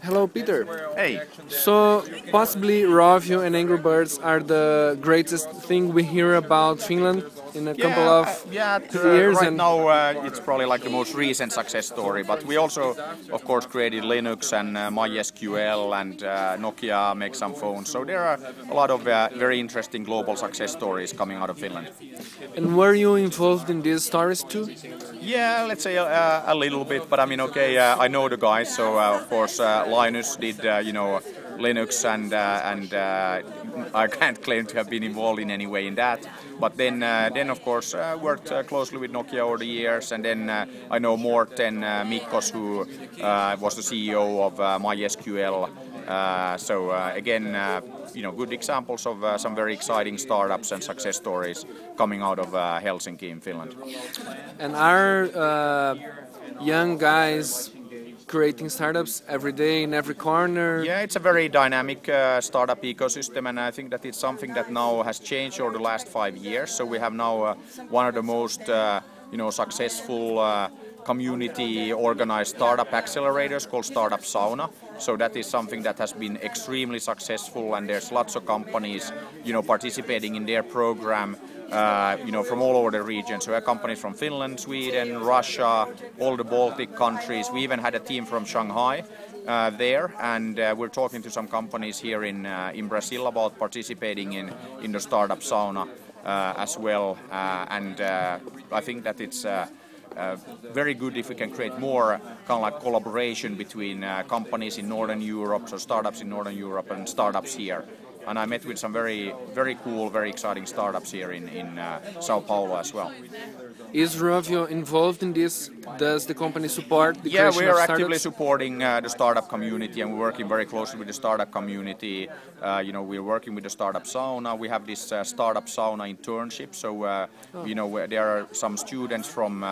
Hello, Peter. Hey. So, possibly Rovio and Angry Birds are the greatest thing we hear about Finland in a couple of years. Right now it's probably like the most recent success story, but we also, of course, created Linux and MySQL and Nokia makes some phones. So there are a lot of very interesting global success stories coming out of Finland. And were you involved in these stories too? Yeah, let's say a little bit, but I mean, okay, I know the guys, so of course Linus did, Linux, and I can't claim to have been involved in any way in that. But then of course worked closely with Nokia over the years, and then I know Morten Mikkos, who was the CEO of MySQL. Again, good examples of some very exciting startups and success stories coming out of Helsinki in Finland. And are young guys creating startups every day in every corner? Yeah, it's a very dynamic startup ecosystem, and I think that it's something that now has changed over the last 5 years. So we have now one of the most successful community organized startup accelerators called Startup Sauna. So that is something that has been extremely successful, and there's lots of companies participating in their program from all over the region. So we have companies from Finland, Sweden, Russia, all the Baltic countries. We even had a team from Shanghai there, and we're talking to some companies here in Brazil about participating in the Startup Sauna as well. I think that it's very good if we can create more kind of like collaboration between companies in Northern Europe, so startups in Northern Europe and startups here. And I met with some very, very cool, very exciting startups here in Sao Paulo as well. Is Rovio involved in this? Does the company support the creation of startups? Yeah, we are actively supporting the startup community, and we're working very closely with the startup community. We're working with the Startup Sauna. We have this Startup Sauna internship. So, there are some students from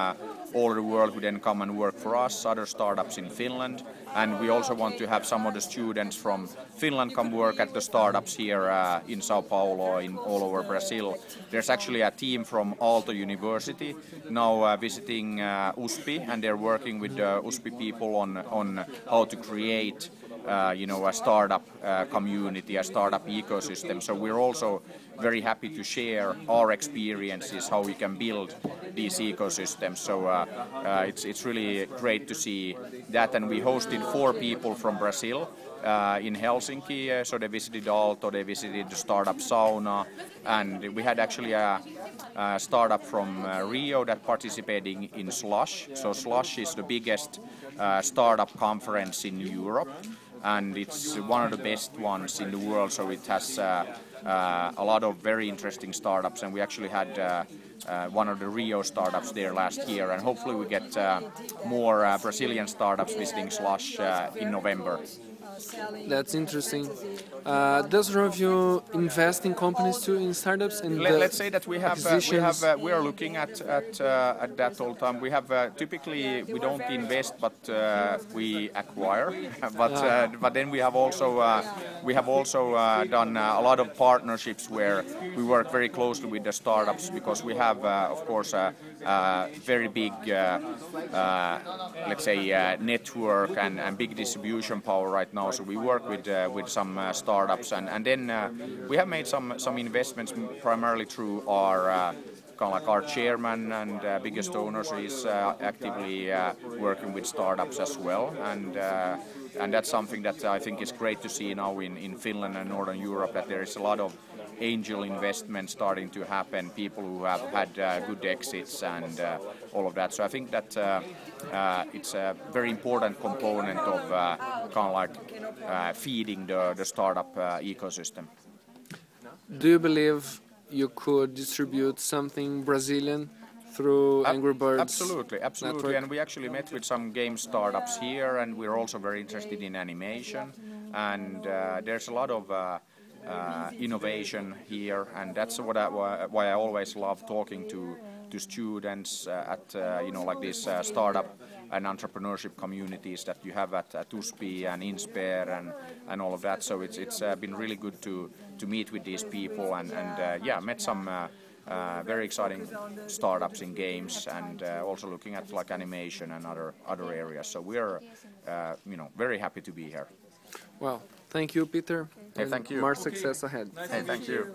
all over the world who then come and work for us, other startups in Finland. And we also want to have some of the students from Finland come work at the startups here in Sao Paulo, in all over Brazil. There's actually a team from Aalto University now visiting USP, and they're working with the USP people on how to create a startup community, a startup ecosystem. So we're also very happy to share our experiences, how we can build these ecosystems. So it's really great to see that. And we hosted 4 people from Brazil in Helsinki. So they visited Aalto, they visited the Startup Sauna, and we had actually a startup from Rio that participating in Slush. So Slush is the biggest startup conference in Europe, and it's one of the best ones in the world. So it has a lot of very interesting startups, and we actually had one of the Rio startups there last year, and hopefully we get more Brazilian startups visiting Slush in November. That's interesting. Does Rovio invest in companies too, in startups? Let's say that we are looking at that all the time. We have typically we don't invest, but we acquire. But then we have also done a lot of partnerships where we work very closely with the startups, because we have of course a very big network and big distribution power right now. So we work with some startups, and then we have made some investments primarily through our our chairman and biggest owner. So he's actively working with startups as well, and that's something that I think is great to see now in Finland and Northern Europe, that there is a lot of angel investment starting to happen, people who have had good exits and all of that. So I think that it's a very important component of feeding the startup ecosystem. Do you believe you could distribute something Brazilian through Angry Birds? Absolutely. Network? And we actually met with some game startups here, and we're also very interested in animation. And there's a lot of innovation here, and that's why I always love talking to students at these startup and entrepreneurship communities that you have at USP and INSPER and all of that. So it's been really good to meet with these people and met some very exciting startups in games, and also looking at like animation and other areas. So we are, very happy to be here. Well, thank you, Peter. Hey, thank you. More success ahead. Hey, thank you.